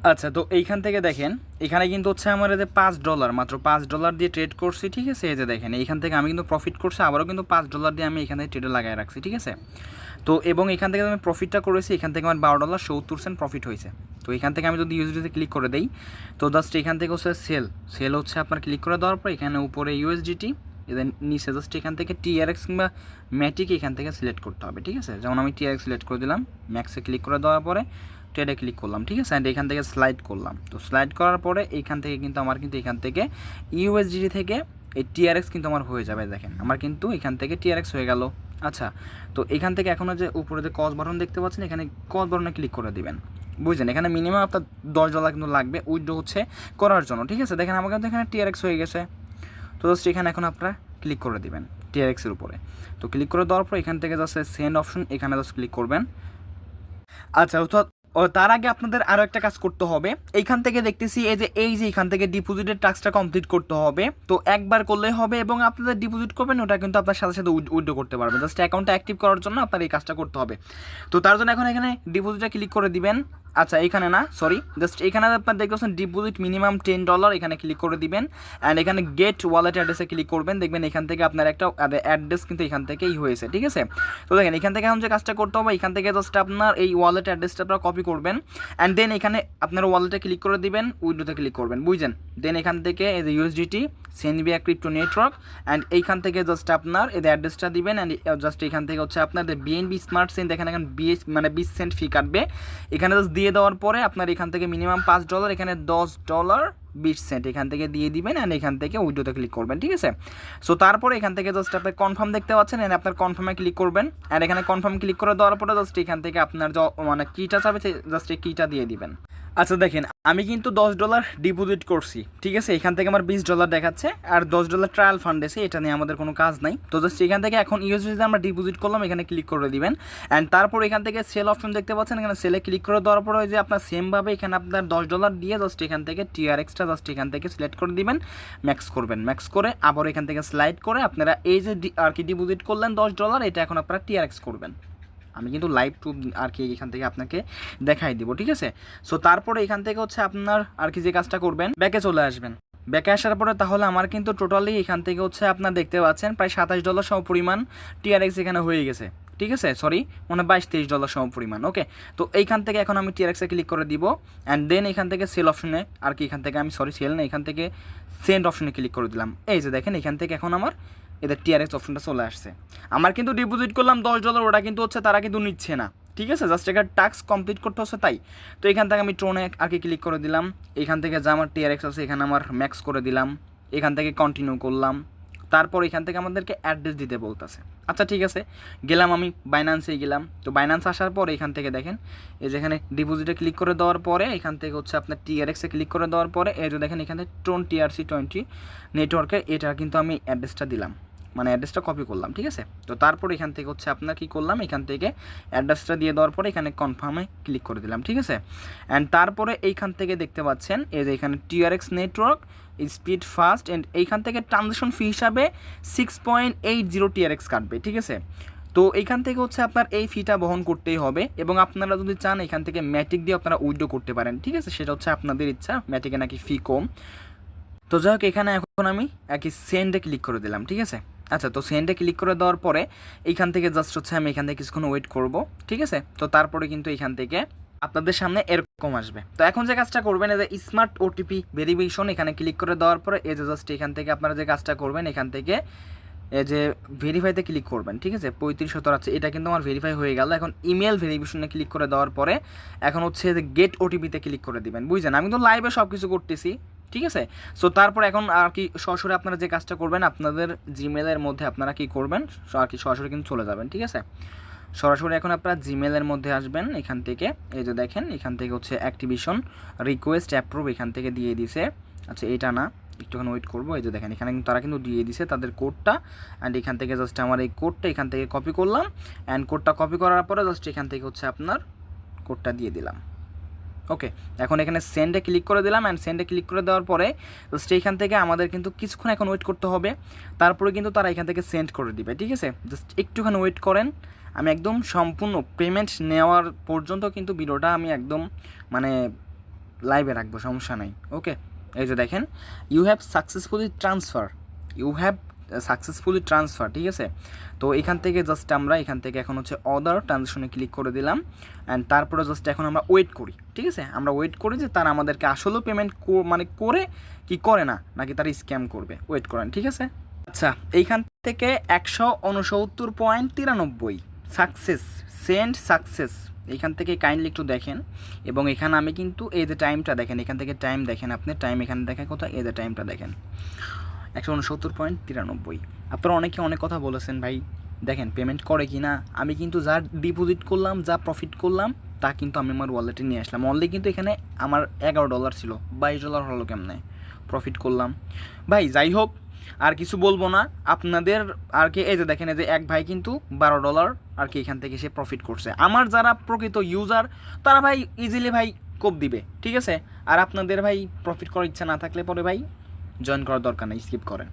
আচ্ছা, তো এইখান থেকে দেখেন, এখানে কিন্তু হচ্ছে আমার এই যে $5 মাত্র $5 দিয়ে ট্রেড করছি, ঠিক আছে। এই যে দেখেন এইখান থেকে আমি কিন্তু প্রফিট করছি, আবারও কিন্তু $5 দিয়ে আমি এখানে ট্রেডে লাগাই রাখছি, ঠিক আছে। তো এবং এখান থেকে আমি প্রফিটটা করেছি, এখান থেকে আমার $12.70 প্রফিট হয়েছে। তো এখান থেকে আমি যদি ইউএসডিতে ক্লিক করে দেই, তো জাস্ট এখান থেকে হচ্ছে সেল হচ্ছে আপনার ক্লিক করে দেওয়ার পর এখানে উপরে ইউএসডিটি, এদের নিচে জাস্ট এখান থেকে টিআরএক্স কিংবা ম্যাটিক এখান থেকে সিলেক্ট করতে হবে, ঠিক আছে। যেমন আমি টিআরএক্স সিলেক্ট করে দিলাম, ম্যাক্সে ক্লিক করে দেওয়ার পরে ট্রেডে ক্লিক করলাম, ঠিক আছে। অ্যান্ড এখান থেকে স্লাইড করলাম। তো স্লাইড করার পরে এইখান থেকে কিন্তু আমার কিন্তু এখান থেকে ইউএসডিটি থেকে এই টিআরএক্স কিন্তু আমার হয়ে যাবে। দেখেন আমার কিন্তু এখান থেকে টিআরএক্স হয়ে গেল। আচ্ছা, তো এখান থেকে এখনও যে উপরে যে কস বাটন দেখতে পাচ্ছেন, এখানে কস বাটনে ক্লিক করে দিবেন, বুঝলেন। এখানে মিনিমাম আপনার $10 কিন্তু লাগবে উইথড্র হচ্ছে করার জন্য, ঠিক আছে। দেখেন আমার কিন্তু এখানে টিআরএক্স হয়ে গেছে। তো জাস্ট এখানে এখন আপনারা ক্লিক করে দিবেন টিআরএক্সের উপরে। তো ক্লিক করে দেওয়ার পর এখান থেকে জাস্ট সেন্ড অপশন, এখানে জাস্ট ক্লিক করবেন। আচ্ছা, তো তার আগে আপনাদের আরও একটা কাজ করতে হবে। এইখান থেকে দেখতেছি এই যে এখান থেকে ডিপোজিটের টাস্কটা কমপ্লিট করতে হবে। তো একবার করলেই হবে এবং আপনাদের ডিপোজিট করবেন, ওটা কিন্তু আপনার সাথে সাথে উইথড্র করতে পারবেন। জাস্ট অ্যাকাউন্টটা অ্যাক্টিভ করার জন্য আপনার এই কাজটা করতে হবে। তো তার জন্য এখন এখানে ডিপোজিটে ক্লিক করে দিবেন। আচ্ছা, এখানে না, সরি, জাস্ট এখানে আপনার দেখতেছেন ডিপোজিট মিনিমাম $10, এখানে ক্লিক করে দিবেন। অ্যান্ড এখানে গেট ওয়ালেট অ্যাড্রেসে ক্লিক করবেন, দেখবেন এখান থেকে আপনার একটা অ্যাড্রেস কিন্তু এখান থেকেই হয়েছে, ঠিক আছে। তো দেখেন এখান থেকে এখন যে কাজটা করতে হবে, এখান থেকে জাস্ট আপনার এই ওয়ালেট অ্যাড্রেসটা আপনারা কপি করবেন। অ্যান্ড দেন এখানে আপনার ওয়ালেটে ক্লিক করে দিবেন, উইন্ডোতে ক্লিক করবেন, বুঝছেন। দেন এখান থেকে এই যে ইউএসডিটি সেনভিয়া ক্রিপ্টো নেটওয়ার্ক, অ্যান্ড এইখান থেকে জাস্ট আপনার এই অ্যাড্রেসটা দিবেন। অ্যান্ড জাস্ট এখান থেকে হচ্ছে আপনাদের বিএনবি স্মার্ট সেন্ট, এখানে 20 সেন্ট ফি কাটবে। এখানে জাস্ট দিয়ে দেওয়ার পরে আপনার এখান থেকে মিনিমাম $5, এখানে $10.20 এখান থেকে দিয়ে দিবেন। অ্যান্ড এখান থেকে উইডোতে ক্লিক করবেন, ঠিক আছে। সো তারপরে এখান থেকে জাস্ট আপনি কনফার্ম দেখতে পাচ্ছেন, অ্যান্ড আপনার কনফার্মে ক্লিক করবেন। অ্যান্ড এখানে কনফার্ম ক্লিক করে দেওয়ার পরে জাস্ট এখান থেকে আপনার মানে কিটা চাবে জাস্ট এই কিটা দিয়ে দিবেন। আচ্ছা, দেখেন আমি কিন্তু $10 ডিপোজিট করছি, ঠিক আছে। এখান থেকে আমার $20 দেখাচ্ছে, আর $10 ট্রায়াল ফান্ড আছে, এটা নিয়ে আমাদের কোনো কাজ নাই। তো জাস্ট এখান থেকে এখন ইউএসডিতে আমরা ডিপোজিট করলাম, এখানে ক্লিক করে দিবেন। অ্যান্ড তারপর এখান থেকে সেল অপশন দেখতে পাচ্ছেন, এখানে সেলে ক্লিক করে দেওয়ার পরে যে আপনার সেমভাবে এখানে আপনার $10 দিয়ে জাস্ট এখান থেকে টিআরএক্সটা জাস্ট এখান থেকে সিলেক্ট করে দিবেন, ম্যাক্স করবেন। ম্যাক্স করে আবার এখান থেকে স্লাইড করে আপনারা এই যে আর কি ডিপোজিট করলেন $10, এটা এখন আপনারা টিআরএক্স করবেন। আমি কিন্তু লাইভ টু আর কি এখান থেকে আপনাকে দেখাই দিব, ঠিক আছে। সো তারপরে এখান থেকে হচ্ছে আপনার আর কি যে কাজটা করবেন, ব্যাকে চলে আসবেন। ব্যাকে আসার পরে তাহলে আমার কিন্তু টোটালি এখান থেকে হচ্ছে আপনার দেখতে পাচ্ছেন প্রায় $27 সম পরিমাণ টিআরএক্স এখানে হয়ে গেছে, ঠিক আছে। সরি, মানে $22-23 সম পরিমাণ। ওকে, তো এইখান থেকে এখন আমি টিআরএক্সে ক্লিক করে দিব। অ্যান্ড দেন এখান থেকে সেল অপশনে আর কি এখান থেকে আমি সেল না, এখান থেকে সেন্ড অপশনে ক্লিক করে দিলাম। এই যে দেখেন এখান থেকে এখন আমার এদের টিআরএক্স অপশনটা চলে আসছে। আমার কিন্তু ডিপোজিট করলাম $10, ওটা কিন্তু হচ্ছে তারা কিন্তু নিচ্ছে না, ঠিক আছে। জাস্ট একটা টাস্ক কমপ্লিট করতে হচ্ছে তাই। তো এখান থেকে আমি ট্রোনে আর কি ক্লিক করে দিলাম। এখান থেকে যা আমার টিআরএক্স আছে এখানে আমার ম্যাক্স করে দিলাম। এখান থেকে কন্টিনিউ করলাম। তারপর এখান থেকে আমাদেরকে অ্যাড্রেস দিতে বলতেছে। আচ্ছা, ঠিক আছে, গেলাম আমি বাইন্যান্সে গেলাম। তো বাইন্যান্স আসার পর এখান থেকে দেখেন এই যেখানে ডিপোজিটে ক্লিক করে দেওয়ার পরে এখান থেকে হচ্ছে আপনার টিআরএক্সে ক্লিক করে দেওয়ার পরে এই যে দেখেন এখানে ট্রোন TRC20 নেটওয়ার্কে এটা কিন্তু আমি অ্যাড্রেসটা দিলাম, মানে অ্যাড্রেসটা কপি করলাম, ঠিক আছে। তো তারপর এখান থেকে হচ্ছে আপনার কী করলাম, এখান থেকে অ্যাড্রেসটা দিয়ে দেওয়ার পরে এখানে কনফার্মে ক্লিক করে দিলাম, ঠিক আছে। অ্যান্ড তারপরে এইখান থেকে দেখতে পাচ্ছেন এই যে এখানে TRX network speed fast, and এইখান থেকে ট্রানজ্যাকশন ফি হিসাবে 6.80 টিআরএক্স কাটবে, ঠিক আছে। তো এইখান থেকে হচ্ছে আপনার এই ফিটা বহন করতেই হবে, এবং আপনারা যদি চান এখান থেকে ম্যাটিক দিয়ে আপনারা উইথড্র করতে পারেন, ঠিক আছে। সেটা হচ্ছে আপনাদের ইচ্ছা, ম্যাটিকে নাকি ফি কম। তো যাই হোক, এখানে এখন আমি একই সেন্ডে ক্লিক করে দিলাম, ঠিক আছে। আচ্ছা, তো সেন্ডে ক্লিক করে দেওয়ার পরে এইখান থেকে জাস্ট হচ্ছে আমি এখান থেকে কিছুক্ষণ ওয়েট করব, ঠিক আছে। তো তারপরে কিন্তু এখান থেকে আপনাদের সামনে এরকম আসবে। তো এখন যে কাজটা করবেন এই যে স্মার্ট ওটিপি ভেরিফিকেশন, এখানে ক্লিক করে দেওয়ার পরে এই যে জাস্ট এখান থেকে আপনারা যে কাজটা করবেন এখান থেকে এই যে ভেরিফাইতে ক্লিক করবেন, ঠিক আছে। 35 আছে, এটা কিন্তু আমার ভেরিফাই হয়ে গেল। এখন ইমেল ভেরিফিকেশনে ক্লিক করে দেওয়ার পরে এখন হচ্ছে যে গেট ওটিপিতে ক্লিক করে দিবেন, বুঝছেন। আমি তো লাইভে সব কিছু করতেছি, ঠিক আছে। সো তারপর এখন আর কি সরাসরি আপনারা যে কাজটা করবেন আপনাদের জিমেলের মধ্যে আপনারা কি করবেন আর কি সরাসরি কিন্তু চলে যাবেন, ঠিক আছে। সরাসরি এখন আপনারা জিমেলের মধ্যে আসবেন। এখান থেকে এই যে দেখেন এখান থেকে হচ্ছে অ্যাক্টিভেশন রিকোয়েস্ট অ্যাপ্রুভ এখান থেকে দিয়ে দিছে। আচ্ছা, এটা না, একটুখানি ওয়েট করবো। এই যে দেখেন এখানে কিন্তু তারা কিন্তু দিয়ে দিছে তাদের কোডটা, অ্যান্ড এখান থেকে জাস্ট আমার এই কোডটা এখান থেকে কপি করলাম। অ্যান্ড কোডটা কপি করার পরে জাস্ট এখান থেকে হচ্ছে আপনার কোডটা দিয়ে দিলাম। ওকে, এখন এখানে সেন্ডে ক্লিক করে দিলাম। অ্যান্ড সেন্ডে ক্লিক করে দেওয়ার পরে জাস্ট এইখান থেকে আমাদের কিন্তু কিছুক্ষণ এখন ওয়েট করতে হবে, তারপরে কিন্তু তারা এখান থেকে সেন্ড করে দিবে, ঠিক আছে। জাস্ট একটুখানি ওয়েট করেন। আমি একদম সম্পূর্ণ পেমেন্ট নেওয়ার পর্যন্ত কিন্তু ভিডিওটা আমি একদম মানে লাইভে রাখবো, সমস্যা নাই। ওকে, এই যে দেখেন ইউ হ্যাভ সাকসেসফুলি ট্রান্সফার, ঠিক আছে। তো এখান থেকে জাস্ট আমরা এখান থেকে এখন হচ্ছে অদার ট্রানজেকশনে ক্লিক করে দিলাম, অ্যান্ড তারপরে জাস্ট এখন আমরা ওয়েট করি, ঠিক আছে। আমরা ওয়েট করি যে তারা আমাদেরকে আসলেও পেমেন্ট মানে করে কি করে না, নাকি তারা স্ক্যাম করবে, ওয়েট করেন, ঠিক আছে। আচ্ছা, এইখান থেকে 169.93 সাকসেস, এইখান থেকে কাইন্ডলি একটু দেখেন। এবং এখানে আমি কিন্তু এই যে টাইমটা দেখেন, এখান থেকে টাইম দেখেন, আপনি টাইম এখানে দেখেন কোথায়, এই যে টাইমটা দেখেন 169.93। আপনারা অনেকে অনেক কথা বলেছেন ভাই দেখেন পেমেন্ট করে কি না। আমি কিন্তু যা ডিপোজিট করলাম, যা প্রফিট করলাম, তা কিন্তু আমি আমার ওয়ালেটে নিয়ে আসলাম। অনলি কিন্তু এখানে আমার $11 ছিল, $22 হলো কেমনে, প্রফিট করলাম ভাই। যাই হোক, আর কিছু বলবো না আপনাদের আর কি। এই যে দেখেন, এই যে এক ভাই কিন্তু $12 আর কি এখান থেকে সে প্রফিট করছে। আমার যারা প্রকৃত ইউজার তারা ভাই ইজিলি ভাই কোপ দিবে, ঠিক আছে। আর আপনাদের ভাই প্রফিট করার ইচ্ছা না থাকলে পরে ভাই জয়েন করার দরকার নেই, স্কিপ করেন।